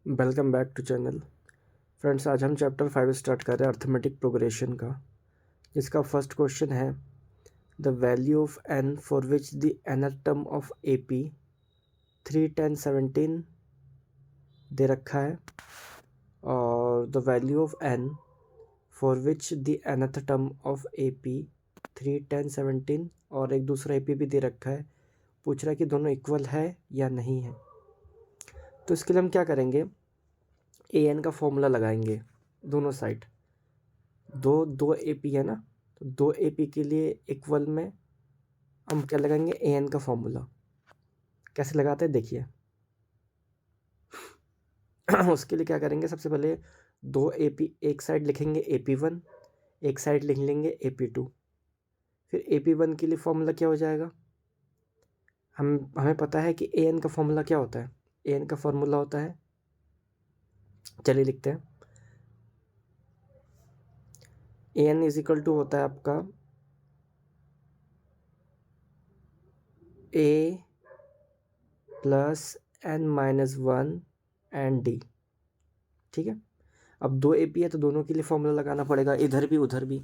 Welcome back to channel. Friends, आज हम chapter 5 start कर रहे हैं अर्थमेटिक प्रोग्रेशन का, जिसका फर्स्ट क्वेश्चन है the value of n for which the nth term of AP 3, 10, 17 दे रखा है, और the value of n for which the nth term of AP 3, 10, 17 और एक दूसरा AP भी दे रखा है। पूछ रहा है कि दोनों इक्वल है या नहीं है। तो इसके लिए हम क्या करेंगे, an का फॉर्मूला लगाएंगे दोनों साइड। दो दो AP है ना, तो दो AP के लिए इक्वल में हम क्या लगाएंगे, an का फॉर्मूला। कैसे लगाते हैं देखिए। उसके लिए क्या करेंगे, सबसे पहले दो AP एक साइड लिखेंगे AP1, एक साइड लिख लेंगे AP2। फिर AP1 के लिए फॉर्मूला क्या हो जाएगा, हमें पता है कि an का फॉर्मूला क्या होता है। an का फॉर्मूला होता है, चलिए लिखते हैं। an इज इक्वल टू होता है आपका a plus n-1 and d। ठीक है, अब दो AP है तो दोनों के लिए फॉर्मूला लगाना पड़ेगा, इधर भी उधर भी।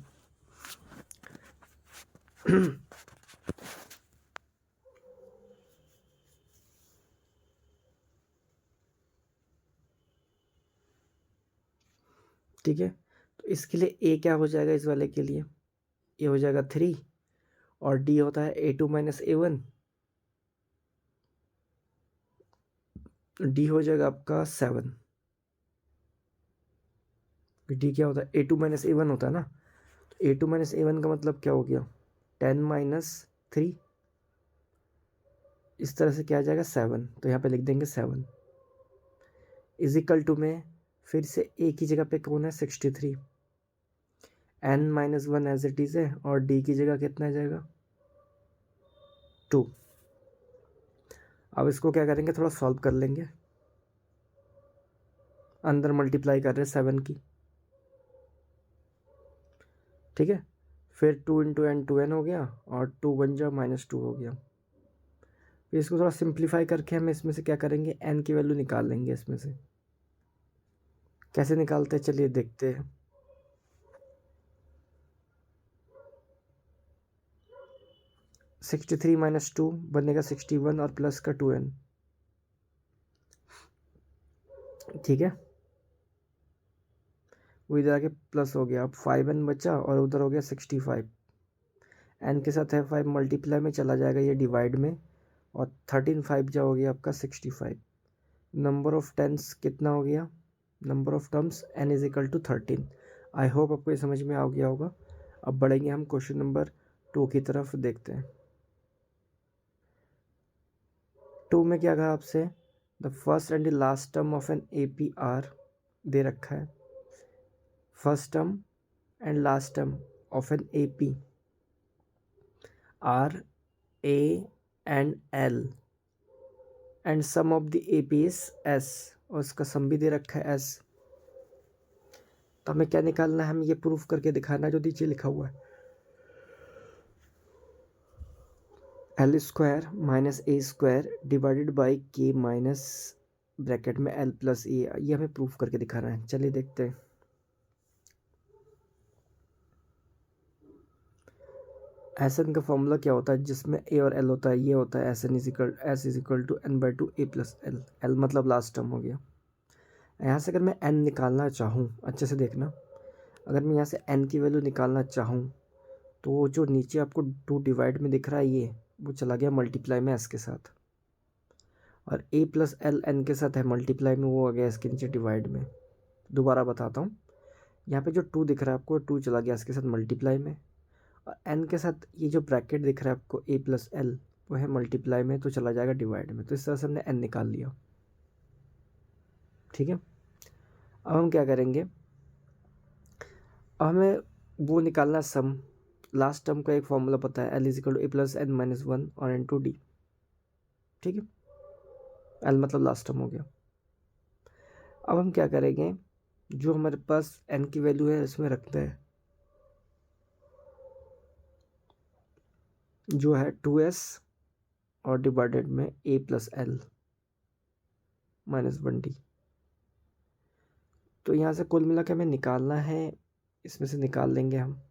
ठीक है, तो इसके लिए A क्या हो जाएगा, इस वाले के लिए ये हो जाएगा 3, और D होता है A2 माइनस A1। D हो जाएगा आपका 7। D क्या होता है, A2 माइनस A1 होता है ना, तो A2 माइनस A1 का मतलब क्या हो गया, 10 माइनस 3। इस तरह से क्या आ जाएगा 7, तो यहाँ पे लिख देंगे 7 इजिकल टू में फिर से A की जगह पे कौन है 63, n-1 एज इट इज़ है, और D की जगह कितना आ जाएगा 2। अब इसको क्या करेंगे, थोड़ा सॉल्व कर लेंगे। अंदर मल्टीप्लाई कर रहे हैं 7 की, ठीक है। फिर 2 इंटू एन 2n हो गया, और 2 बन जाओ -2 हो गया। फिर इसको थोड़ा सिंप्लीफाई करके हम इसमें से क्या करेंगे, n की वैल्यू निकाल लेंगे इसमें से। कैसे निकालते हैं चलिए देखते हैं। 63 माइनस 2 बनेगा 61, और प्लस का 2n। ठीक है, वो इधर आके प्लस हो गया, अब 5n बचा, और उधर हो गया 65। n के साथ है 5 मल्टीप्लाई में चला जाएगा ये डिवाइड में, और 13 5 जा हो गया आपका 65। नंबर ऑफ टेंस कितना हो गया, number of terms n is equal to 13। I hope आपको ये समझ में आ गया होगा। अब बढ़ेंगे हम क्वेश्चन नंबर 2 की तरफ, देखते हैं। 2 में क्या कहा आपसे, the first and the last term of an APR दे रखा है। First term and last term of an AP are A and L, and sum of the AP is S, और उसका सम भी दे रखा है S। तो हमें क्या निकालना है, हमें ये प्रूफ करके दिखाना है जो नीचे लिखा हुआ है, L square minus A square divided by K minus bracket में L प्लस A। ये हमें प्रूफ करके दिखाना है, चलिए देखते हैं। एस का फॉर्मूला क्या होता है, जिसमें A और L होता है, ये होता है S is equal to n/2 A plus L। L मतलब लास्ट टर्म हो गया। यहाँ से अगर मैं n निकालना चाहूँ, अच्छे से देखना, अगर मैं यहाँ से n की वैल्यू निकालना चाहूँ, तो जो नीचे आपको 2 डिवाइड में दिख रहा है, ये वो चला गया मल्टीप्लाई में S के साथ, और A प्लस L n के साथ है मल्टीप्लाई में, वो आ गया इसके नीचे डिवाइड में। दोबारा बताता हूँ, यहाँ पे जो 2 दिख रहा है आपको, 2 चला गया इसके साथ मल्टीप्लाई में, और n के साथ ये जो ब्रैकेट दिख रहा है आपको A प्लस L, वो है मल्टीप्लाई में, तो चला जाएगा डिवाइड में। तो इस तरह से हमने n निकाल लिया। ठीक है, अब हम क्या करेंगे, अब हमें वो निकालना सम। लास्ट टर्म का एक फॉर्मूला पता है, L is equal to A plus n-1 और n2 D। ठीक है, L मतलब लास्ट टर्म हो गया। अब हम क्या करेंगे, जो हमारे पास n की वैल्यू है इसमें रखते हैं, जो है 2s, और डिवाइडेड में A plus L minus 1D। तो यहाँ से कुल मिला के हमें निकालना है, इसमें से निकाल लेंगे हम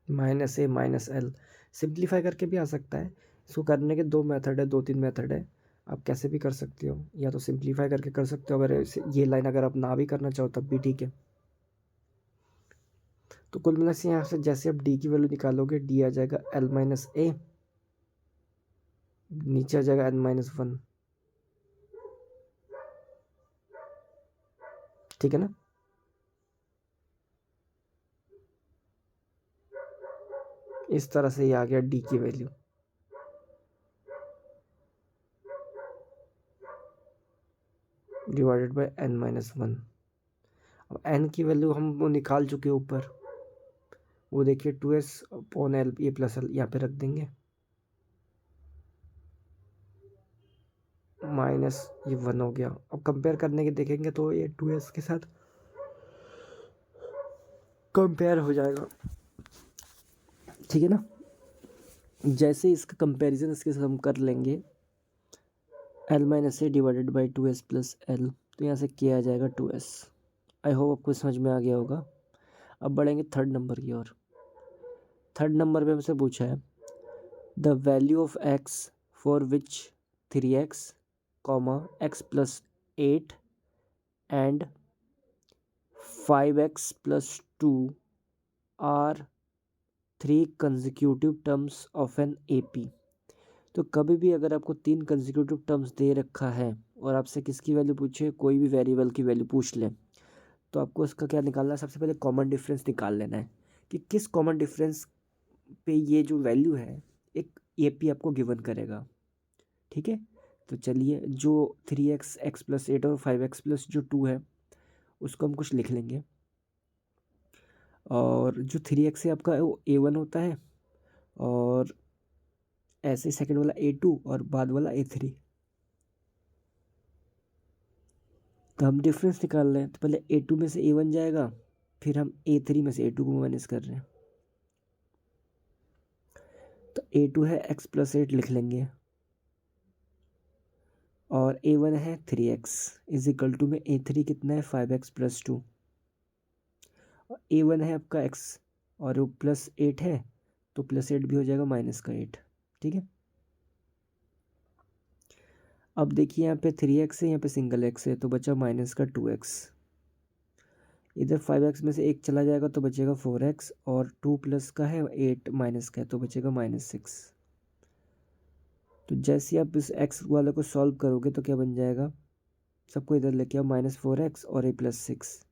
-a-l। सिंप्लीफाई करके भी आ सकता है, इसको करने के दो मेथड है, 2-3 मेथड है, आप कैसे भी कर सकते हो। या तो सिंप्लीफाई करके कर सकते हो, अगर ये लाइन अगर आप ना भी करना चाहो तब भी ठीक है। तो कुल मिला से यहाँ से जैसे आप डी की वैल्यू निकालोगे, डी आ जाएगा l-a, नीचे आ जाएगा n-1, ठीक है ना। इस तरह से ये आ गया डी की वैल्यू। Divided by n-1। अब n की वैल्यू हम वो निकाल चुके ऊपर, वो देखिए 2s/l ए प्लस एल यहाँ पे रख देंगे, माइनस ये 1 हो गया। अब कंपेयर करने के देखेंगे तो ये 2s के साथ कंपेयर हो जाएगा, ठीक है ना। जैसे इसका कंपैरिजन इसके साथ हम कर लेंगे, l-a divided by 2s plus L, तो यहाँ से क्या आ जाएगा 2s। आई होप आपको समझ में आ गया होगा। अब बढ़ेंगे थर्ड नंबर की ओर। थर्ड नंबर पे हमसे पूछा है the value of x for which 3x, x plus 8 and 5x plus 2 are 3 consecutive terms of an AP। तो कभी भी अगर आपको 3 कंसेक्यूटिव टर्म्स दे रखा है और आपसे किसकी वैल्यू पूछे, कोई भी वेरिएबल की वैल्यू पूछ ले, तो आपको इसका क्या निकालना है, सबसे पहले कॉमन डिफरेंस निकाल लेना है कि किस कॉमन डिफरेंस पे ये जो वैल्यू है एक AP आपको गिवन करेगा, ठीक है। तो चलिए जो 3x, x प्लस 8 और 5x प्लस जो 2 है उसको हम कुछ लिख लेंगे, और जो 3x है आपका वो A1 होता है, और ऐसे सेकंड वाला A2 और बाद वाला A3। तो हम डिफरेंस निकाल रहे हैं, तो पहले A2 में से A1 जाएगा, फिर हम A3 में से A2 को माइनस कर रहे हैं, तो A2 है x प्लस 8 लिख लेंगे, और A1 है 3x इज इक्वल टू में A3 कितना है 5x प्लस 2, और A1 है आपका x और वो प्लस 8 है, तो प्लस 8 भी हो जाएगा -8, ठीक है। अब देखिए यहाँ पे 3x है, यहाँ पे सिंगल x है, तो बचा -2x। इधर 5x में से एक चला जाएगा तो बचेगा 4x, और 2 प्लस का है 8 माइनस का है तो बचेगा -6। तो जैसे आप इस x वाले को सॉल्व करोगे तो क्या बन जाएगा, सबको इधर लेके आओ, -4x और a प्लस 6,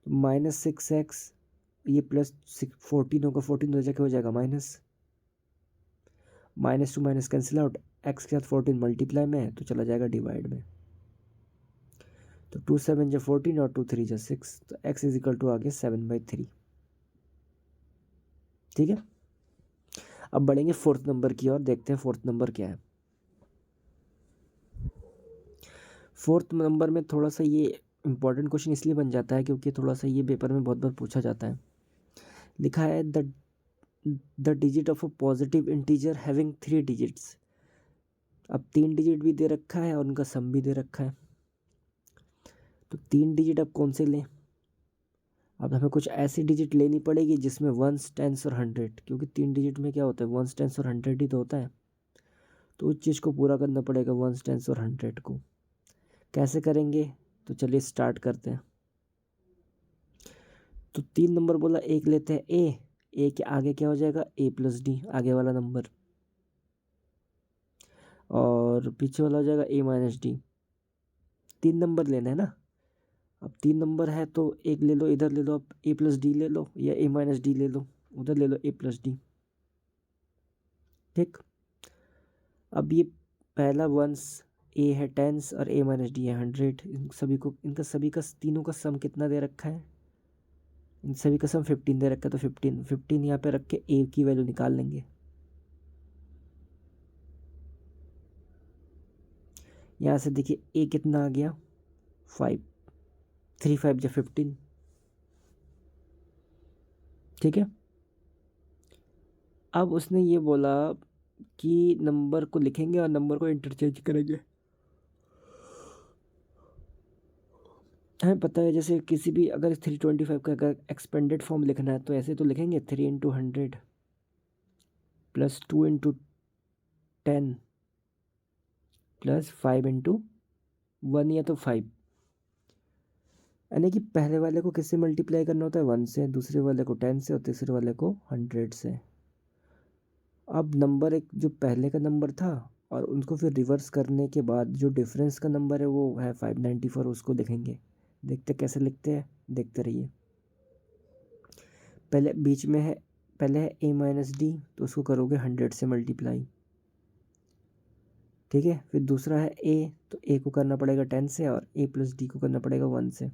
तो -6x, ये प्लस 14 होगा, 14 हो जाके हो जाएगा minus, minus two minus cancel out, x के साथ 14 मल्टीप्लाई में है तो चला जाएगा डिवाइड में, तो 2 7 जो 14 और 2 3 जो 6, तो x इज इक्वल टू आ गया 7/3, ठीक है। अब बढ़ेंगे फोर्थ नंबर की ओर, देखते हैं फोर्थ नंबर क्या है। फोर्थ नंबर में थोड़ा सा ये इंपॉर्टेंट क्वेश्चन इसलिए बन जाता है क्योंकि थोड़ा सा ये पेपर में बहुत बार पूछा जाता है। लिखा है the digit of a positive integer having 3 digits. अब 3 डिजिट भी दे रखा है और उनका सम भी दे रखा है, तो 3 डिजिट अब कौन से लें। अब हमें कुछ ऐसी डिजिट लेनी पड़ेगी जिसमें 1s 10s और 100, क्योंकि 3 डिजिट में क्या होता है 1s 10s और 100 ही तो होता है, तो उस चीज़ को पूरा करना पड़ेगा 1s 10s और 100 को। कैसे करेंगे, तो चलिए स्टार्ट करते हैं। तो 3 नंबर बोला, एक लेते हैं ए के आगे क्या हो जाएगा a प्लस डी, आगे वाला नंबर, और पीछे वाला हो जाएगा a-d। 3 नंबर लेना है ना। अब 3 नंबर है तो एक ले लो, इधर ले लो, आप a प्लस डी ले लो, या a-d ले लो, उधर ले लो a प्लस डी, ठीक। अब ये पहला 1s a है 10s और a-d है 100, इन सभी को, इनका सभी का तीनों का सम कितना दे रखा है, इन सभी का सम 15 दे रखा है, तो 15 यहाँ पे रख के a की वैल्यू निकाल लेंगे। यहाँ से देखिए a कितना आ गया 5, 3 5 जो 15, ठीक है। अब उसने ये बोला कि नंबर को लिखेंगे और नंबर को इंटरचेंज करेंगे। हमें पता है जैसे किसी भी अगर 325 का अगर एक्सपेंडेड फॉर्म लिखना है तो ऐसे तो लिखेंगे 3 × 100 प्लस 2 × 10 प्लस 5 × 1 या तो 5, यानी कि पहले वाले को किससे मल्टीप्लाई करना होता है 1 से, दूसरे वाले को 10 से और तीसरे वाले को 100 से। अब नंबर एक जो पहले का नंबर था और उनको फिर रिवर्स करने के बाद जो डिफरेंस का नंबर है वो है 594, उसको लिखेंगे। देखते कैसे लिखते हैं, देखते रहिए। पहले बीच में है, पहले है a-d, तो उसको करोगे 100 से मल्टीप्लाई, ठीक है। फिर दूसरा है a, तो a को करना पड़ेगा 10 से और a + d को करना पड़ेगा 1 से,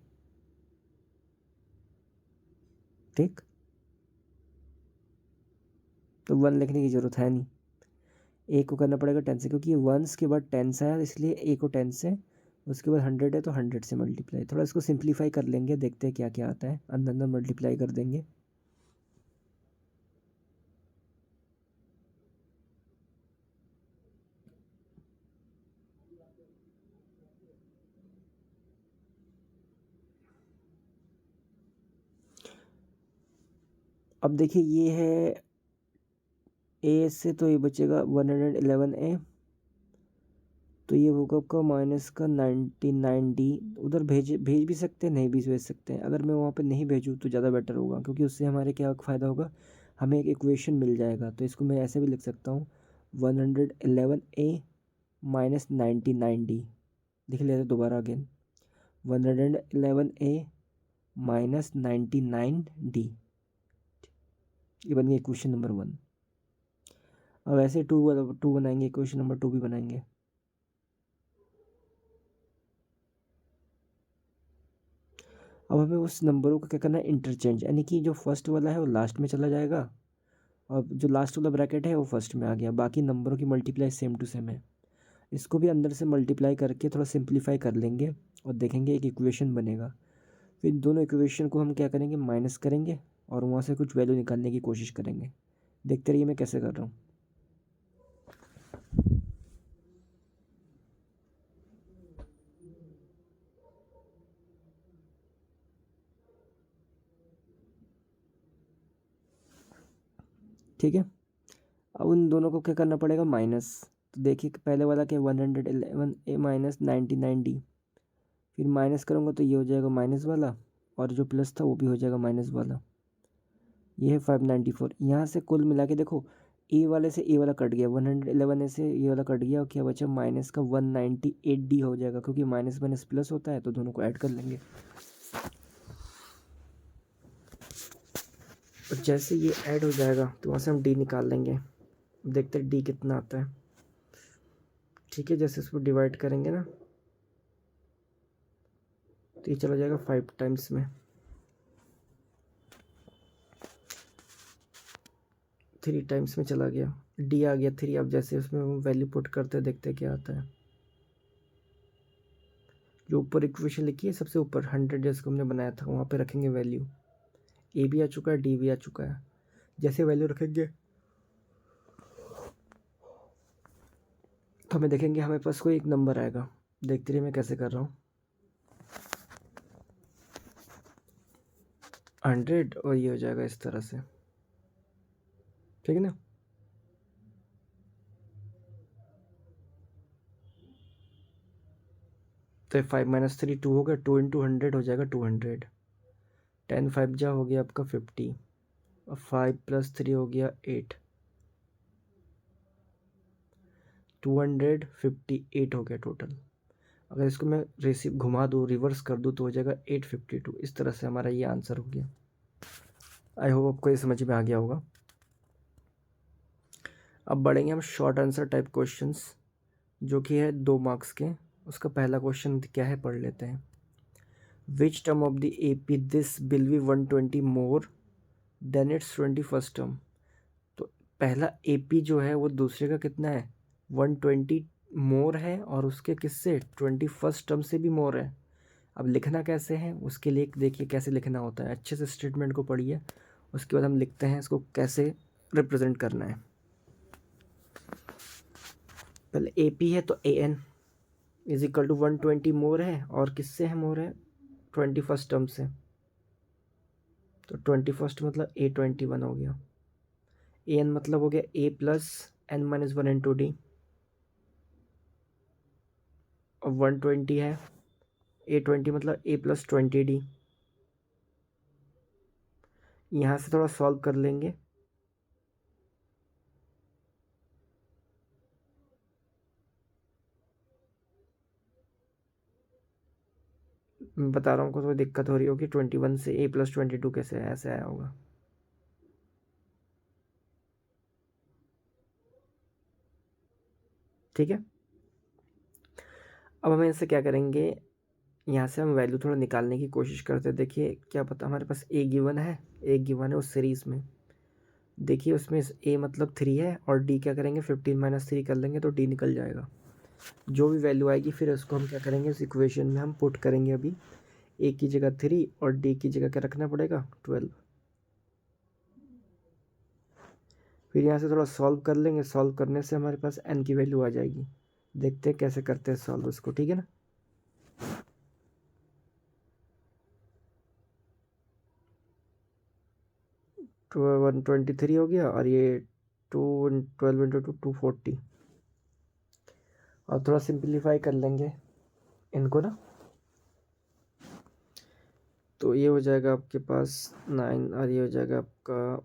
ठीक। तो 1 लिखने की ज़रूरत है नहीं, a को करना पड़ेगा 10 से, क्योंकि 1 के बाद 10 आया इसलिए a को 10 से, उसके बाद 100 है तो 100 से मल्टीप्लाई। थोड़ा इसको सिंप्लीफाई कर लेंगे, देखते हैं क्या क्या आता है, अंदर अंदर मल्टीप्लाई कर देंगे। अब देखिए ये है a से, तो ये बचेगा 111a, तो ये होगा आपका माइनस का 99d। उधर भेज भी सकते हैं, नहीं भी भेज सकते हैं। अगर मैं वहाँ पे नहीं भेजूँ तो ज़्यादा बेटर होगा, क्योंकि उससे हमारे क्या फ़ायदा होगा, हमें एक इक्वेशन मिल जाएगा। तो इसको मैं ऐसे भी लिख सकता हूँ 111a माइनस 99d। लिख लेते दोबारा अगेन, 111a माइनस 99d, ये बन गई इक्वेशन नंबर 1। अब ऐसे 2 बनाएंगे, इक्वेशन नंबर 2 भी बनाएंगे। अब हमें उस नंबरों को क्या करना है, इंटरचेंज, यानी कि जो फर्स्ट वाला है वो लास्ट में चला जाएगा और जो लास्ट वाला ब्रैकेट है वो फर्स्ट में आ गया। बाकी नंबरों की मल्टीप्लाई सेम टू सेम है। इसको भी अंदर से मल्टीप्लाई करके थोड़ा सिंप्लीफाई कर लेंगे और देखेंगे एक इक्वेशन बनेगा। फिर दोनों इक्वेशन को हम क्या करेंगे, माइनस करेंगे और वहाँ से कुछ वैल्यू निकालने की कोशिश करेंगे। देखते रहिए मैं कैसे कर रहा हूँ। ठीक है, अब उन दोनों को क्या करना पड़ेगा, माइनस। तो देखिए पहले वाला क्या, 111a माइनस 99d, फिर माइनस करूँगा तो ये हो जाएगा माइनस वाला, और जो प्लस था वो भी हो जाएगा माइनस वाला। ये है 594। यहाँ से कुल मिला के देखो, ए वाले से ए वाला कट गया, 111 से ये वाला कट गया और क्या बचा, माइनस का 198d हो जाएगा, क्योंकि माइनस माइनस प्लस होता है तो दोनों को ऐड कर लेंगे। और जैसे ये ऐड हो जाएगा तो वहाँ से हम डी निकाल लेंगे। देखते हैं डी कितना आता है, ठीक है। जैसे इसको डिवाइड करेंगे ना तो ये चला जाएगा 5 टाइम्स में, 3 टाइम्स में चला गया, डी आ गया 3। अब जैसे उसमें वैल्यू पुट करते हैं, देखते हैं क्या आता है। जो ऊपर इक्वेशन लिखी है सबसे ऊपर 100 जिसको हमने बनाया था वहाँ पे रखेंगे वैल्यू। ए भी आ चुका है, डी भी आ चुका है। जैसे वैल्यू रखेंगे तो हमें देखेंगे हमारे पास कोई एक नंबर आएगा। देखते रहिए मैं कैसे कर रहा हूँ। 100 और ये हो जाएगा इस तरह से, ठीक है ना। तो 5 - 3 2 हो गया, 2 × 100 हो जाएगा 200। 10 5 जा हो गया आपका 50 और 5 + 3 हो गया 8, 258 हो गया टोटल। अगर इसको मैं घुमा दूँ, रिवर्स कर दूँ तो हो जाएगा 852। इस तरह से हमारा ये आंसर हो गया। आई होप आपको ये समझ में आ गया होगा। अब बढ़ेंगे हम शॉर्ट आंसर टाइप क्वेश्चंस, जो कि है 2 मार्क्स के। उसका पहला क्वेश्चन क्या है, पढ़ लेते हैं। Which term of the AP this will be 120 more than it's 21st term. तो पहला AP जो है वो दूसरे का कितना है, 120 मोर है, और उसके किससे 21st टर्म से भी मोर है। अब लिखना कैसे है उसके लिए देखिए कैसे लिखना होता है। अच्छे से स्टेटमेंट को पढ़िए, उसके बाद हम लिखते हैं इसको कैसे रिप्रेजेंट करना है। पहले ए पी है तो A N is equal to 120 मोर है, और किससे है मोर है, 21st टर्म से, तो 21st मतलब A21 हो गया। ए एन मतलब हो गया a plus n minus 1 into d, और 120 है, A20 मतलब ए प्लस 20D। यहाँ से थोड़ा सॉल्व कर लेंगे, मैं बता रहा हूँ को थोड़ी दिक्कत हो रही होगी। 21 से ए प्लस 22 कैसे ऐसे आया होगा। ठीक है, अब हम इससे क्या करेंगे, यहाँ से हम वैल्यू थोड़ा निकालने की कोशिश करते हैं। देखिए क्या पता हमारे पास ए गिवन है, ए गिवन है उस सीरीज़ में। देखिए उसमें ए मतलब 3 है, और डी क्या करेंगे 15 - 3 कर लेंगे तो डी निकल जाएगा। जो भी वैल्यू आएगी फिर उसको हम क्या करेंगे, इस इक्वेशन में हम पुट करेंगे। अभी ए की जगह 3 और डी की जगह क्या रखना पड़ेगा 12। फिर यहाँ से थोड़ा सॉल्व कर लेंगे, सॉल्व करने से हमारे पास एन की वैल्यू आ जाएगी। देखते हैं कैसे करते हैं सॉल्व उसको, ठीक है ना। तो 123 हो गया, और ये 12 इंटू 240। और थोड़ा सिंप्लीफाई कर लेंगे इनको ना, तो ये हो जाएगा आपके पास 9, और ये हो जाएगा आपका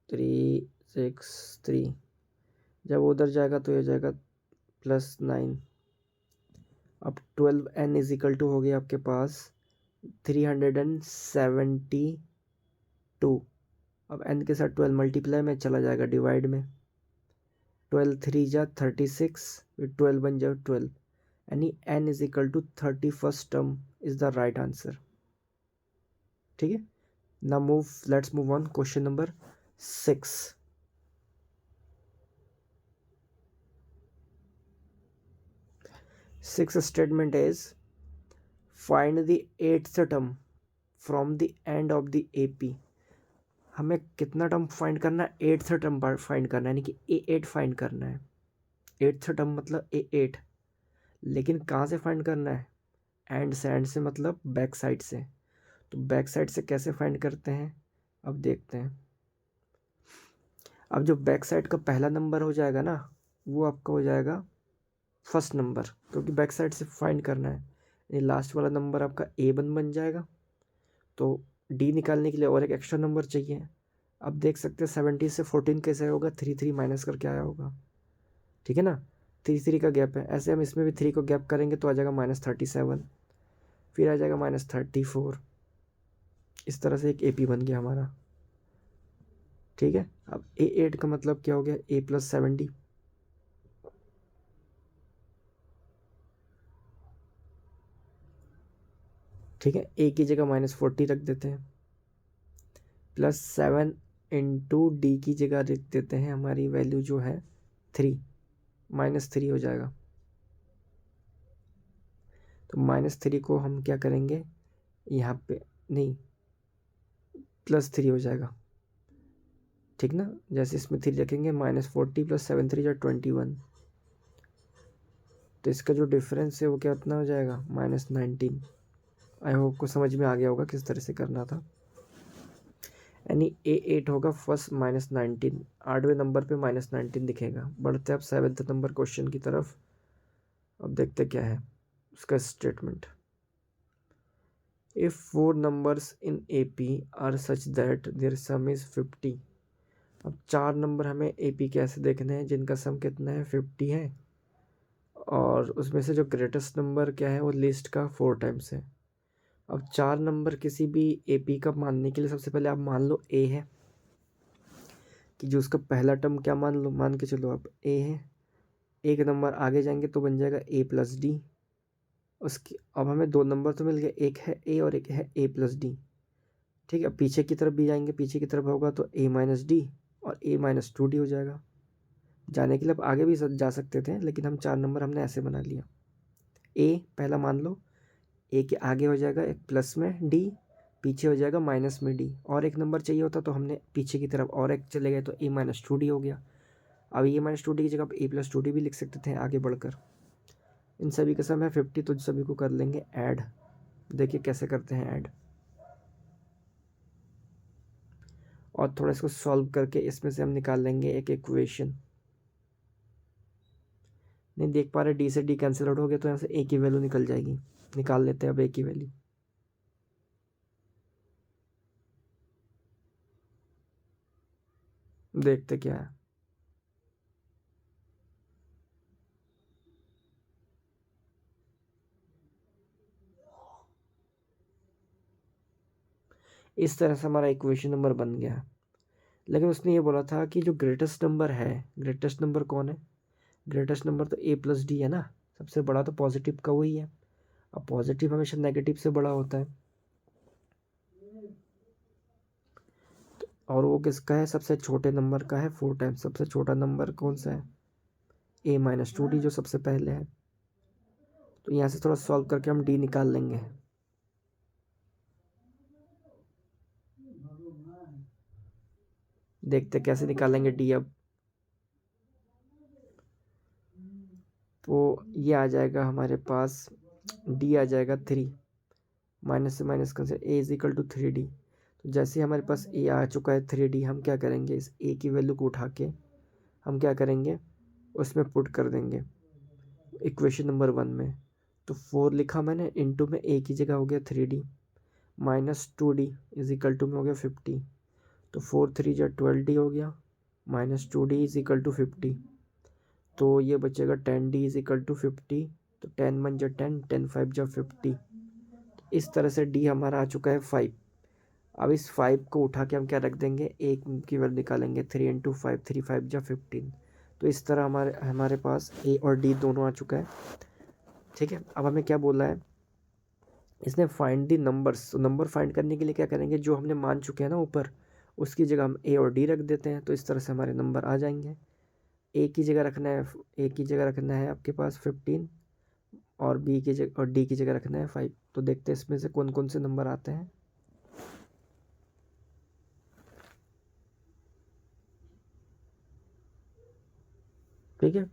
363। जब उधर जाएगा तो ये हो जाएगा +9। अब 12n इज इक्वल टू हो गया आपके पास 372। अब n के साथ 12 मल्टीप्लाई में चला जाएगा डिवाइड में, 12 3 जा 36, फिर 12 बन जाए 12, यानी n is equal to 31st term is the right answer. ठीक है, now let's move on question number 6। Sixth statement is find the 8th term from the end of the AP। हमें कितना टर्म फाइंड करना है, 8th term find करना है, यानी कि A8 फाइंड करना है। 8th टर्म मतलब A8, लेकिन कहाँ से फाइंड करना है, एंड से मतलब बैक साइड से। तो बैक साइड से कैसे फाइंड करते हैं, अब देखते हैं। अब जो बैक साइड का पहला नंबर हो जाएगा ना, वो आपका हो जाएगा फर्स्ट नंबर, क्योंकि बैक साइड से फाइंड करना है। यानी लास्ट वाला नंबर आपका A1 बन जाएगा। तो डी निकालने के लिए और एक एक्स्ट्रा नंबर चाहिए। अब देख सकते हैं 70 से 14 कैसे होगा, 3 माइनस करके आया होगा। ठीक है ना, 3 का गैप है, ऐसे हम इसमें भी 3 को गैप करेंगे तो आ जाएगा -37, फिर आ जाएगा -34। इस तरह से एक AP बन गया हमारा। ठीक है, अब A8 का मतलब क्या हो गया, A + 70। ठीक है, A की जगह -40 रख देते हैं, +7 इंटू डी की जगह रख देते हैं हमारी वैल्यू जो है 3, -3 हो जाएगा। तो -3 को हम क्या करेंगे, यहाँ पे नहीं +3 हो जाएगा। ठीक ना, जैसे इसमें 3 रखेंगे, -40 + 7 3 = 21। तो इसका जो डिफरेंस है वो क्या उतना हो जाएगा, -19। आई होप को समझ में आ गया होगा किस तरह से करना था। यानी A8 होगा फर्स्ट -19, 8वें नंबर पे -19 दिखेगा। बढ़ते अब 7th नंबर क्वेश्चन की तरफ। अब देखते क्या है उसका statement. If 4 numbers in AP are such that their sum is 50। अब 4 नंबर हमें AP कैसे देखने हैं जिनका सम कितना है 50 है, और उसमें से जो ग्रेटेस्ट नंबर क्या है वो लिस्ट का 4 टाइम्स है। अब 4 नंबर किसी भी AP का मानने के लिए सबसे पहले आप मान लो A है, कि जो उसका पहला टर्म क्या मान लो, मान के चलो आप A है। एक नंबर आगे जाएंगे तो बन जाएगा A + D। उसकी अब हमें 2 नंबर तो मिल गए, एक है A और एक है A + D। ठीक है, पीछे की तरफ भी जाएंगे, पीछे की तरफ होगा तो A - D और A - 2D हो जाएगा। जाने के लिए अब आगे भी जा सकते थे, लेकिन हम 4 नंबर हमने ऐसे बना लिया। A पहला मान लो, A के आगे हो जाएगा एक प्लस में D, पीछे हो जाएगा माइनस में D। और एक नंबर चाहिए होता तो हमने पीछे की तरफ और एक चले गए तो A - 2D हो गया। अब ए माइनस टू डी की जगह आप ए प्लस टू डी भी लिख सकते थे आगे बढ़कर। इन सभी का सम है 50, तो सभी को कर लेंगे ऐड। देखिए कैसे करते हैं ऐड, और थोड़ा इसको सॉल्व करके इसमें से हम निकाल लेंगे एक इक्वेशन। नहीं देख पा रहे, डी से डी कैंसिल आउट हो गया, तो यहाँ से ए की वैल्यू निकल जाएगी। निकाल लेते हैं अब ए की वैल्यू। देखते क्या है। इस तरह से हमारा इक्वेशन नंबर बन गया। लेकिन उसने ये बोला था कि जो ग्रेटेस्ट नंबर है, ग्रेटेस्ट नंबर कौन है? ग्रेटेस्ट नंबर तो ए प्लस डी है ना, सबसे बड़ा तो पॉजिटिव का वही है। अब पॉजिटिव हमेशा नेगेटिव से बड़ा होता है, और वो किसका है? सबसे छोटे नंबर का है 4 टाइम्स। सबसे छोटा नंबर कौन सा है? ए माइनस टू डी, जो सबसे पहले है। तो यहाँ से थोड़ा सॉल्व करके हम डी निकाल लेंगे। देखते कैसे निकालेंगे डी अब। तो ये आ जाएगा हमारे पास, डी आ जाएगा 3, माइनस से माइनस कर से ए इज इक्वल टू 3D। तो जैसे ही हमारे पास ए आ चुका है 3D, हम क्या करेंगे, इस ए की वैल्यू को उठा के हम क्या करेंगे, उसमें पुट कर देंगे इक्वेशन नंबर 1 में। तो 4 लिखा मैंने, इनटू में ए की जगह हो गया 3D, minus 2D is equal to में हो गया 50। तो 4 3 जा 12D हो गया, minus 2D is equal to 50। तो ये बचेगा 10D इज इक्वल टू 50। तो 10 1 जा 10, 10 5 जा 50। इस तरह से डी हमारा आ चुका है 5। अब इस 5 को उठा के हम क्या रख देंगे, एक की वैल्यू निकालेंगे, 3 इंटू 5, 3 5 जा 15। तो इस तरह हमारे पास ए और डी दोनों आ चुका है। ठीक है, अब हमें क्या बोला है इसने, फाइंड दी नंबर्स। तो नंबर फाइंड करने के लिए क्या करेंगे, जो हमने मान चुके हैं ना ऊपर, उसकी जगह हम ए और डी रख देते हैं। तो इस तरह से हमारे नंबर आ जाएंगे। ए की जगह रखना है, ए की जगह रखना है आपके पास 15, और बी की जगह और डी की जगह रखना है 5। तो देखते हैं इसमें से कौन कौन से नंबर आते हैं। ठीक है,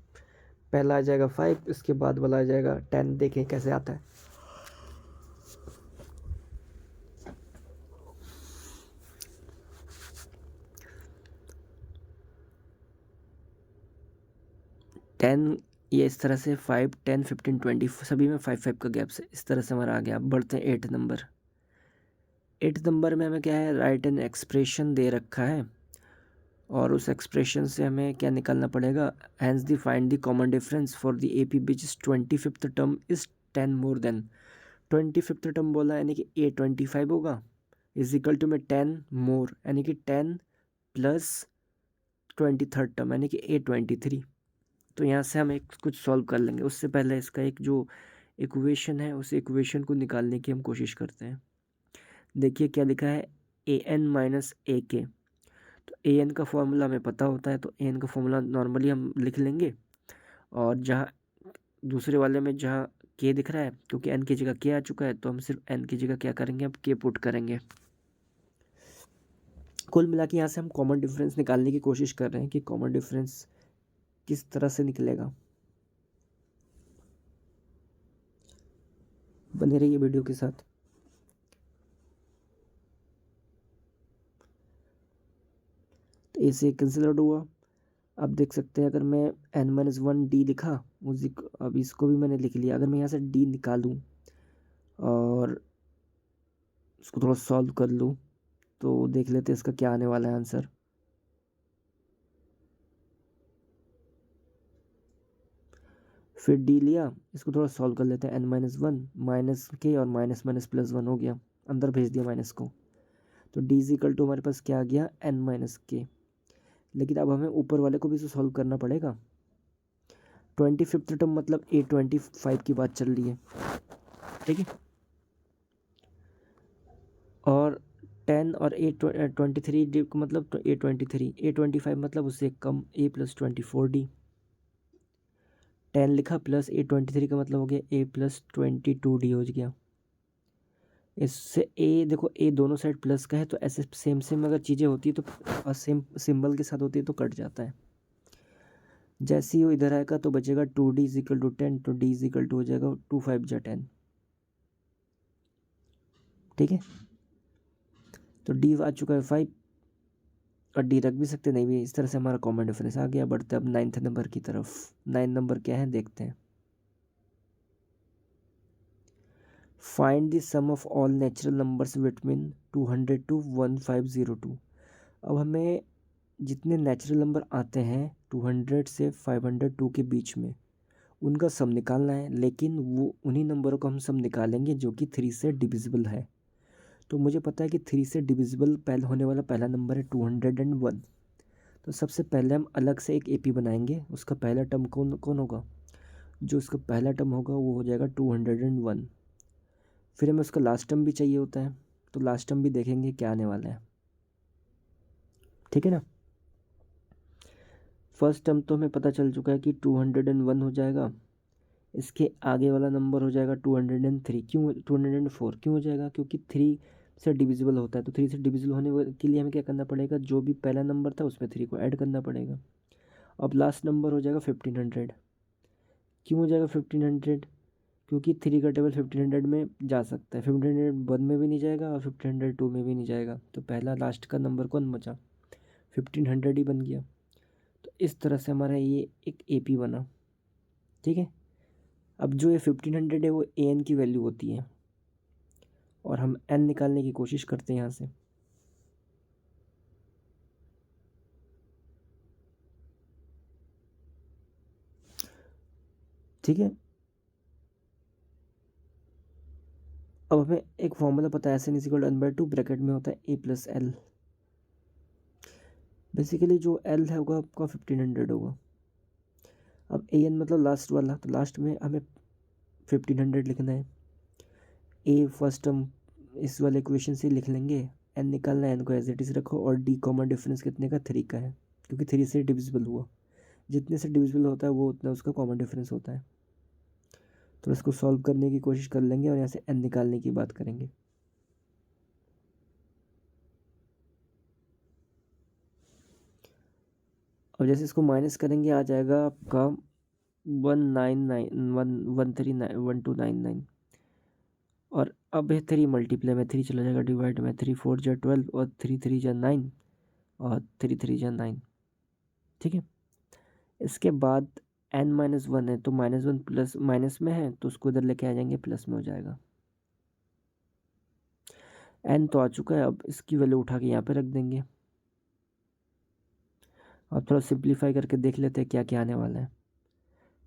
पहला आ जाएगा 5, इसके बाद वाला आ जाएगा 10। देखें कैसे आता है। टेन, ये इस तरह से 5 10 15 20 सभी में 5 5 का गैप से इस तरह से हमारा आ गया। अब बढ़ते हैं 8 नंबर। 8 नंबर में हमें क्या है, राइट एन एक्सप्रेशन दे रखा है, और उस एक्सप्रेशन से हमें क्या निकालना पड़ेगा, hence the find the common difference for the A P which is 25th term is 10 more than. 25th term बोला यानी कि ए 25 होगा, इज इक्वल टू में 10 मोर यानी कि 10 प्लस 23rd टर्म यानी कि ए 23। तो यहाँ से हम एक कुछ सॉल्व कर लेंगे। उससे पहले इसका एक जो इक्वेशन है, उस इक्वेशन को निकालने की हम कोशिश करते हैं। देखिए क्या लिखा है, ए एन माइनस ए के। तो ए एन का फॉर्मूला हमें पता होता है, तो ए एन का फॉर्मूला नॉर्मली हम लिख लेंगे। और जहाँ दूसरे वाले में जहाँ के दिख रहा है, क्योंकि एन की जगह के आ चुका है, तो हम सिर्फ एन की जगह क्या करेंगे, अब के पुट करेंगे। कुल मिला के यहाँ से हम कॉमन डिफरेंस निकालने की कोशिश कर रहे हैं कि कॉमन डिफरेंस किस तरह से निकलेगा। बने रहिए वीडियो के साथ। तो ए से कैंसिल आउट हुआ। अब देख सकते हैं, अगर मैं n-1 d लिखा, अब इसको भी मैंने लिख लिया। अगर मैं यहाँ से d निकालूं और इसको थोड़ा सॉल्व कर लूँ, तो देख लेते हैं इसका क्या आने वाला है आंसर। फिर d लिया, इसको थोड़ा सॉल्व कर लेते हैं। n-1 माइनस के और माइनस माइनस प्लस 1 हो गया, अंदर भेज दिया माइनस को। तो d इज इक्वल टू हमारे पास क्या आ गया, n-k। लेकिन अब हमें ऊपर वाले को भी तो सॉल्व करना पड़ेगा। 25th टर्म मतलब a25 की बात चल रही है, ठीक है। और 10 और a23 मतलब a23, a25 मतलब उससे कम, a प्लस 24d। 10 लिखा प्लस a23 का मतलब हो गया a प्लस 22d हो गया। इससे a देखो, a दोनों साइड प्लस का है, तो ऐसे सेम सेम अगर चीज़ें होती है तो सेम सिंबल के साथ होती है तो कट जाता है। जैसे ही वो इधर आएगा तो बचेगा 2d इज इक्वल टू 10, तो d इज इक्वल टू हो जाएगा 2 5 जा 10। ठीक है, तो d आ चुका है 5 और d रख भी सकते नहीं भी। इस तरह से हमारा कॉमन डिफरेंस आ गया। बढ़ते अब 9th नंबर की तरफ। 9 नंबर क्या है देखते हैं। Find the sum of all natural numbers between 200 to 1502। अब हमें जितने नेचुरल नंबर आते हैं 200 से 502 के बीच में, उनका सम निकालना है। लेकिन वो उन्हीं नंबरों को हम सम निकालेंगे जो कि 3 से डिविजिबल है। तो मुझे पता है कि 3 से डिविजिबल पहले होने वाला पहला नंबर है 201। तो सबसे पहले हम अलग से एक एपी बनाएंगे। उसका पहला टर्म कौन कौन होगा? जो उसका पहला टर्म होगा वो हो जाएगा 201। फिर हमें उसका लास्ट टर्म भी चाहिए होता है, तो लास्ट टर्म भी देखेंगे क्या आने वाला है। ठीक है ना। फर्स्ट टर्म तो हमें पता चल चुका है कि 201 हो जाएगा। इसके आगे वाला नंबर हो जाएगा 203। क्यों 204 क्यों हो जाएगा? क्योंकि 3 से डिविजिबल होता है। तो 3 से डिविजिबल होने के लिए हमें क्या करना पड़ेगा? जो भी पहला नंबर था उसमें 3 को ऐड करना पड़ेगा। अब लास्ट नंबर हो जाएगा 1500। क्यों हो जाएगा 1500? क्योंकि 3 का टेबल 1500 में जा सकता है। 1501 में भी नहीं जाएगा और 1502 में भी नहीं जाएगा। तो पहला लास्ट का नंबर कौन बचा? 1500 ही बन गया। तो इस तरह से हमारा ये एक एपी बना। ठीक है। अब जो ये 1500 है वो an की वैल्यू होती है और हम n निकालने की कोशिश करते हैं यहाँ से। ठीक है। अब हमें एक फॉर्मूला पता है, S n is equal to 1/2 bracket में होता है a प्लस एल। बेसिकली जो एल है होगा आपका 1500 होगा। अब ए एन मतलब लास्ट वाला, तो लास्ट में हमें 1500 लिखना है। ए फर्स्ट टर्म इस वाले इक्वेशन से लिख लेंगे। एन निकालना है, एन को एज इट इज़ रखो और डी कॉमन डिफरेंस कितने का? 3 का है, क्योंकि 3 से डिविजिबल हुआ। जितने से डिविजिबल होता है वो उतना उसका कॉमन डिफरेंस होता है। तो इसको सॉल्व करने की कोशिश कर लेंगे और यहाँ से एन निकालने की बात करेंगे। अब जैसे इसको माइनस करेंगे आ जाएगा आपका 199 और अब है 3 मल्टीप्लाई में 3 चला जाएगा, डिवाइड में 3 4 जा 12 और 3 3 जा 9 और 3 3 जा 9। ठीक है। इसके बाद n-1 है तो -1 प्लस माइनस में है तो उसको इधर लेके आ जाएंगे, प्लस में हो जाएगा। n तो आ चुका है, अब इसकी वैल्यू उठा के यहाँ पे रख देंगे। अब थोड़ा सिंप्लीफाई करके देख लेते हैं क्या क्या आने वाला है।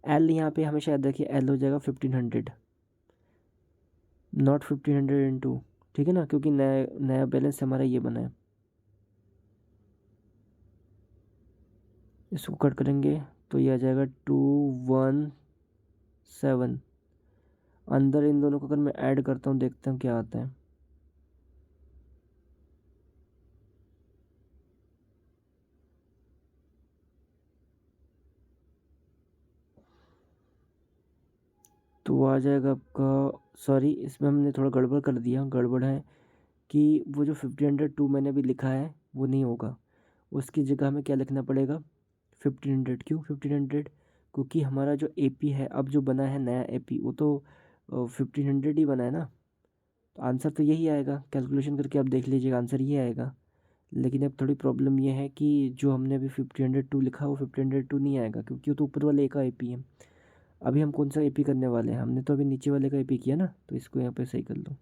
l यहाँ पे हमेशा याद रखिए, l हो जाएगा 1500, नॉट 1500 इंटू। ठीक है ना, क्योंकि नया नया बैलेंस हमारा ये बना है। इसको कट करेंगे तो ये आ जाएगा 217। अंदर इन दोनों को अगर मैं ऐड करता हूँ देखता हूँ क्या आता है। तो आ जाएगा आपका, सॉरी इसमें हमने थोड़ा गड़बड़ कर दिया। गड़बड़ है कि वो जो 1502 मैंने अभी लिखा है वो नहीं होगा। उसकी जगह हमें क्या लिखना पड़ेगा? 1500। क्यों 1500? क्योंकि हमारा जो एपी है अब जो बना है नया एपी वो तो 1500 ही बना है ना। तो आंसर तो यही आएगा। कैलकुलेशन करके आप देख लीजिएगा, आंसर ये आएगा। लेकिन अब थोड़ी प्रॉब्लम ये है कि जो हमने अभी 1502 लिखा वो 1502 नहीं आएगा, क्योंकि वो तो ऊपर वाले का एपी है। अभी हम कौन सा एपी करने वाले हैं? हमने तो अभी नीचे वाले का एपी किया ना, तो इसको यहाँ पे सही कर लो।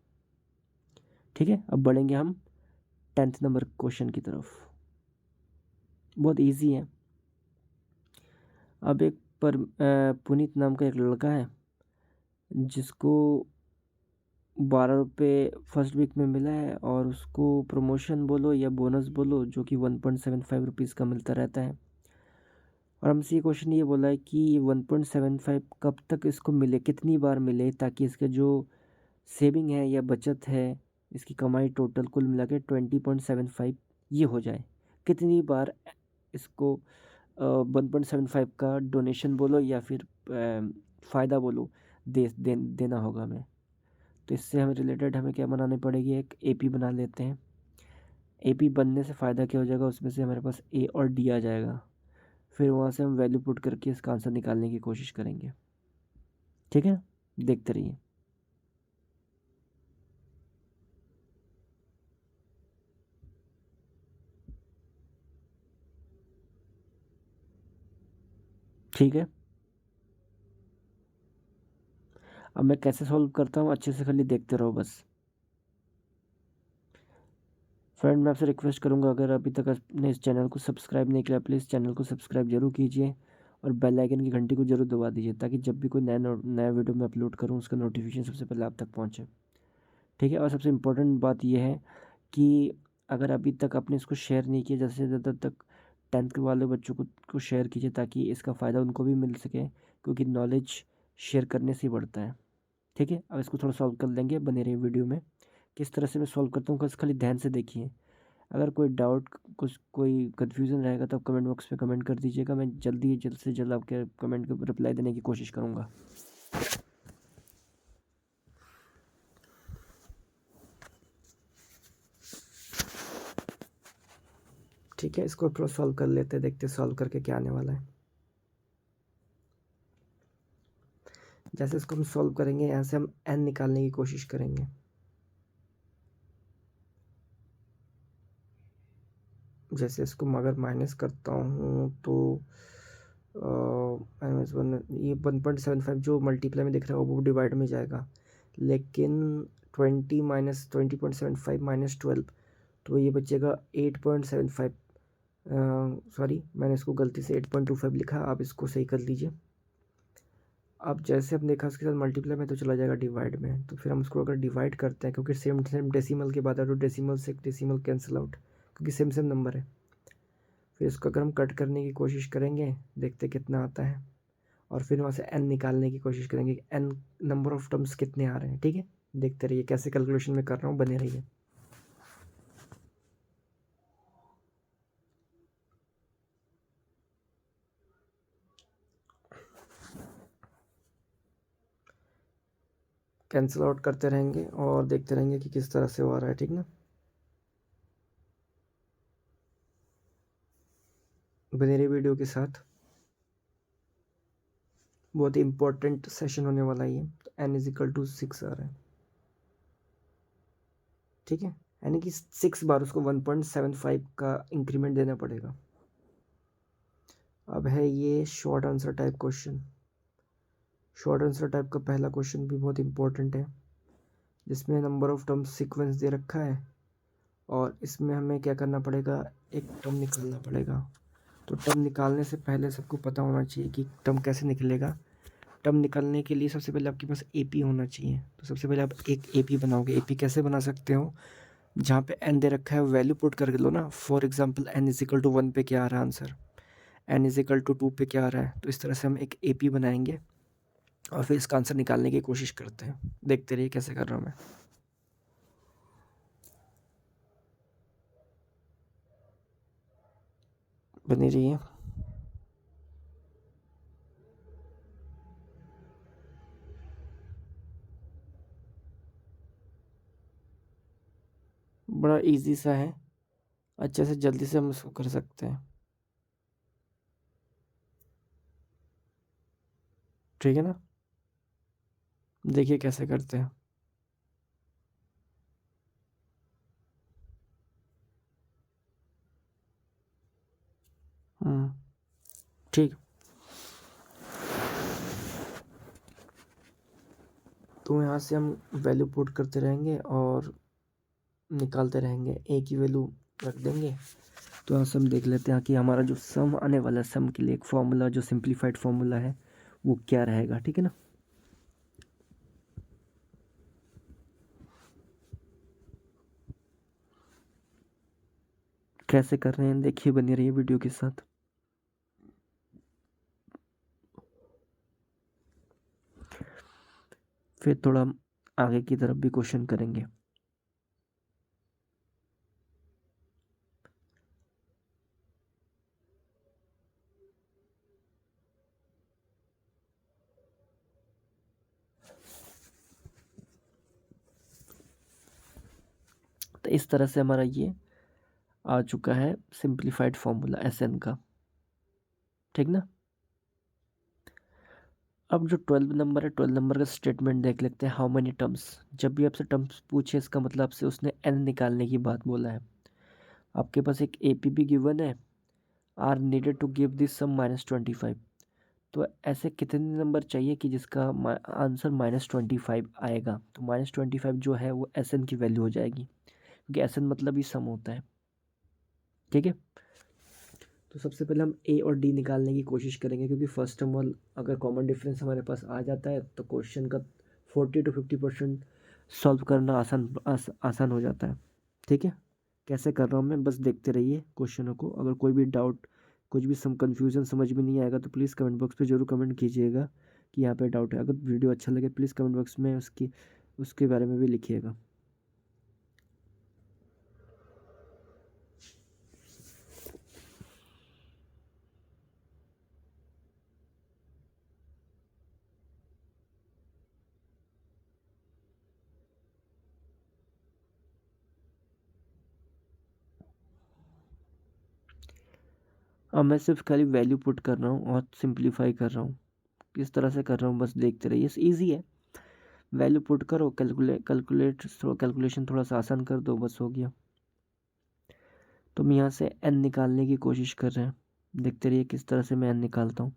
ठीक है। अब बढ़ेंगे हम 10th नंबर क्वेश्चन की तरफ। बहुत इजी है। अब एक पर पुनीत नाम का एक लड़का है जिसको 12 रुपये फर्स्ट वीक में मिला है और उसको प्रमोशन बोलो या बोनस बोलो जो कि 1.75 रुपीज़ का मिलता रहता है। और हमसे ये क्वेश्चन ये बोला है कि ये 1.75 कब तक इसको मिले, कितनी बार मिले, ताकि इसका जो सेविंग है या बचत है, इसकी कमाई टोटल कुल मिला के 20.75 ये हो जाए। कितनी बार इसको 1.75 का डोनेशन बोलो या फिर फ़ायदा बोलो देना होगा हमें। तो इससे हमें रिलेटेड हमें क्या बनानी पड़ेगी? एक एपी बना लेते हैं। एपी बनने से फ़ायदा क्या हो जाएगा? उसमें से हमारे पास ए और डी आ जाएगा। फिर वहाँ से हम वैल्यू पुट करके इसका आंसर निकालने की कोशिश करेंगे। ठीक है, देखते रहिए। ठीक है, अब मैं कैसे सॉल्व करता हूँ अच्छे से खाली देखते रहो बस। फ्रेंड, मैं आपसे रिक्वेस्ट करूंगा, अगर अभी तक आपने इस चैनल को सब्सक्राइब नहीं किया, प्लीज़ चैनल को सब्सक्राइब जरूर कीजिए और बेल आइकन की घंटी को जरूर दबा दीजिए, ताकि जब भी कोई नया वीडियो मैं अपलोड करूँ उसका नोटिफिकेशन सबसे पहले आप तक पहुँचे। ठीक है, और सबसे इम्पोर्टेंट बात यह है कि अगर अभी तक आपने इसको शेयर नहीं किया, ज़्यादा से ज़्यादा तक 10th के वाले बच्चों को शेयर कीजिए, ताकि इसका फ़ायदा उनको भी मिल सके, क्योंकि नॉलेज शेयर करने से ही बढ़ता है। ठीक है, अब इसको थोड़ा सॉल्व कर लेंगे, बने रहिए वीडियो में। किस तरह से मैं सॉल्व करता हूँ बस खाली ध्यान से देखिए। अगर कोई डाउट, कुछ कोई कन्फ्यूज़न रहेगा तो आप कमेंट बॉक्स में कमेंट कर दीजिएगा, मैं जल्द से जल्द आपके कमेंट को रिप्लाई देने की कोशिश करूँगा। ठीक है, इसको थोड़ा सॉल्व कर लेते हैं, देखते सॉल्व करके क्या आने वाला है। जैसे इसको हम सॉल्व करेंगे, यहाँ से हम n निकालने की कोशिश करेंगे। जैसे इसको अगर माइनस करता हूँ तो ये 1.75 जो मल्टीप्लाई में दिख रहा है वो डिवाइड में जाएगा, लेकिन 20 माइनस 20.75 माइनस 12, तो ये बचेगा 8.75। सॉरी, मैंने इसको गलती से 8.25 लिखा, आप इसको सही कर लीजिए। अब जैसे हमने देखा उसके साथ मल्टीप्लाई में तो चला जाएगा डिवाइड में, तो फिर हम उसको अगर डिवाइड करते हैं, क्योंकि सेम सेम डेसिमल के बाद है तो डेसिमल से डेसिमल कैंसिल आउट, क्योंकि सेम सेम नंबर है। फिर इसको अगर हम कट करने की कोशिश करेंगे, देखते कितना आता है, और फिर वहाँ से n निकालने की कोशिश करेंगे कि n नंबर ऑफ टर्म्स कितने आ रहे हैं। ठीक है, देखते रहिए कैसे कैलकुलेशन में कर रहा हूँ, बने रहिए। कैंसिल आउट करते रहेंगे और देखते रहेंगे कि किस तरह से हो रहा है। ठीक ना, बने रहिए वीडियो के साथ, बहुत ही इंपॉर्टेंट सेशन होने वाला है ये। तो n=6 आ रहा है। ठीक है, यानी कि 6 बार उसको 1.75 का इंक्रीमेंट देना पड़ेगा। अब है ये short answer type question. Short answer type का पहला क्वेश्चन भी बहुत इंपॉर्टेंट है, जिसमें नंबर ऑफ टर्म्स सीक्वेंस दे रखा है और इसमें हमें क्या करना पड़ेगा, एक टर्म निकालना पड़ेगा। तो टर्म निकालने से पहले सबको पता होना चाहिए कि टर्म कैसे निकलेगा। टर्म निकालने के लिए सबसे पहले आपके पास एपी होना चाहिए। तो सबसे पहले आप एक एपी बनाओगे। एपी कैसे बना सकते हो, जहाँ पे n दे रखा है वैल्यू पुट करके लो ना। फॉर एग्जांपल n=1 पे क्या आ रहा है आंसर, n=2 पे क्या आ रहा है, तो इस तरह से हम एक एपी बनाएंगे और फिर इसका आंसर निकालने की कोशिश करते हैं। देखते रहिए कैसे कर रहा हूँ मैं, बनी रहिए। बड़ा इजी सा है, अच्छे से जल्दी से हम इसको कर सकते हैं। ठीक है ना, देखिए कैसे करते हैं। ठीक, तो यहाँ से हम वैल्यू पुट करते रहेंगे और निकालते रहेंगे, एक ही वैल्यू रख देंगे। तो यहाँ से हम देख लेते हैं कि हमारा जो सम आने वाला है, सम के लिए एक फॉर्मूला, जो सिंप्लीफाइड फॉर्मूला है वो क्या रहेगा। ठीक है ना, कैसे कर रहे हैं देखिए, बनी रहिए वीडियो के साथ। फिर थोड़ा आगे की तरफ भी क्वेश्चन करेंगे। तो इस तरह से हमारा ये आ चुका है सिंप्लीफाइड फॉर्मूला SN का। ठीक ना। अब जो 12 नंबर है, 12 नंबर का स्टेटमेंट देख लेते हैं। हाउ मेनी टर्म्स, जब भी आपसे टर्म्स पूछे इसका मतलब आपसे उसने एन निकालने की बात बोला है। आपके पास एक AP भी गिवन है, are needed to give this sum -25। तो ऐसे कितने नंबर चाहिए कि जिसका आंसर -25 आएगा। तो -25 जो है वो SN की वैल्यू हो जाएगी, क्योंकि SN मतलब ही सम होता है। ठीक है, तो सबसे पहले हम A और D निकालने की कोशिश करेंगे, क्योंकि फर्स्ट टर्म और अगर कॉमन डिफरेंस हमारे पास आ जाता है तो क्वेश्चन का 40 to 50% सॉल्व करना आसान हो जाता है। ठीक है, कैसे कर रहा हूँ मैं, बस देखते रहिए क्वेश्चनों को। अगर कोई भी डाउट, कुछ भी कन्फ्यूजन समझ में नहीं आएगा तो प्लीज़ कमेंट बॉक्स पे जरूर कमेंट कीजिएगा कि यहाँ पे डाउट है। अगर वीडियो अच्छा लगे प्लीज़ कमेंट बॉक्स में उसके बारे में भी लिखिएगा। अब मैं सिर्फ खाली वैल्यू पुट कर रहा हूँ और सिंप्लीफाई कर रहा हूँ। किस तरह से कर रहा हूँ बस देखते रहिए, ईजी है। वैल्यू पुट करो, कैलकुलेशन थोड़ा सा आसान कर दो, बस हो गया। तो हम यहाँ से n निकालने की कोशिश कर रहे हैं, देखते रहिए किस तरह से मैं n निकालता हूँ।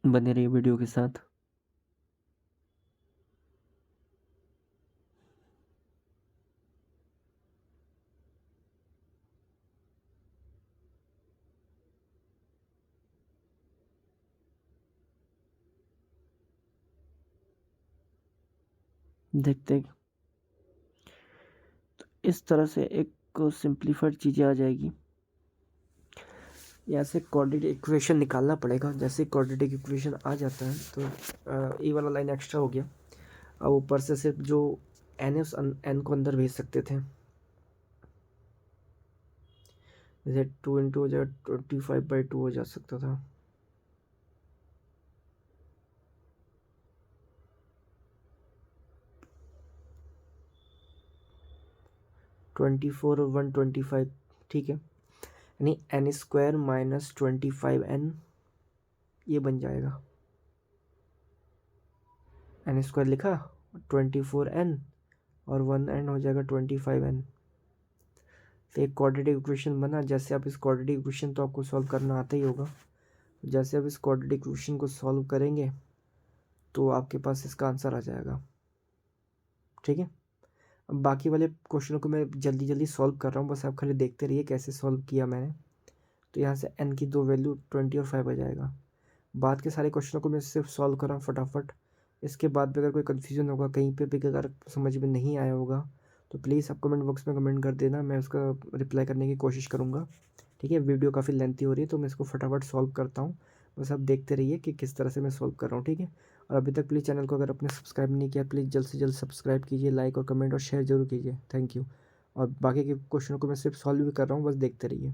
बने रहिए वीडियो के साथ। देखते हैं, तो इस तरह से एक सिंप्लीफाइड चीज़ें आ जाएगी। यहाँ से कोऑर्डिनेट इक्वेशन निकालना पड़ेगा। जैसे कोऑर्डिनेट इक्वेशन आ जाता है तो ये वाला लाइन एक्स्ट्रा हो गया। अब ऊपर से सिर्फ जो n है उस n को अंदर भेज सकते थे। जैसे 2 इंटू हो जाए 25/2 हो जा सकता था। -24 और 125, ठीक है, यानी n² - 25n ये बन जाएगा। n² लिखा, 24n और 1n हो जाएगा 25n। तो एक क्वाड्रेटिक इक्वेशन बना। जैसे आप इस क्वाड्रेटिक इक्वेशन तो आपको सॉल्व करना आता ही होगा। जैसे आप इस क्वाड्रेटिक इक्वेशन को सॉल्व करेंगे तो आपके पास इसका आंसर आ जाएगा। ठीक है, अब बाकी वाले क्वेश्चनों को मैं जल्दी जल्दी सॉल्व कर रहा हूँ, बस आप खाली देखते रहिए कैसे सॉल्व किया मैंने। तो यहाँ से n की दो वैल्यू 20 और 5 आ जाएगा। बाद के सारे क्वेश्चनों को मैं सिर्फ सॉल्व कर रहा हूँ फटाफट। इसके बाद भी अगर कोई कन्फ्यूजन होगा, कहीं पे भी अगर समझ में नहीं आया होगा तो प्लीज़ आप कमेंट बॉक्स में कमेंट कर देना, मैं उसका रिप्लाई करने की कोशिश करूँगा। ठीक है, वीडियो काफ़ी लेंथी हो रही है तो मैं इसको फटाफट सॉल्व करता हूँ। बस आप देखते रहिए कि किस तरह से मैं सॉल्व कर रहा हूँ। ठीक है, और अभी तक प्लीज़ चैनल को अगर आपने सब्सक्राइब नहीं किया प्लीज़ जल्द से जल्द सब्सक्राइब कीजिए, लाइक और कमेंट और शेयर जरूर कीजिए। Thank you. और बाकी के क्वेश्चनों को मैं सिर्फ सॉल्व भी कर रहा हूँ, बस देखते रहिए।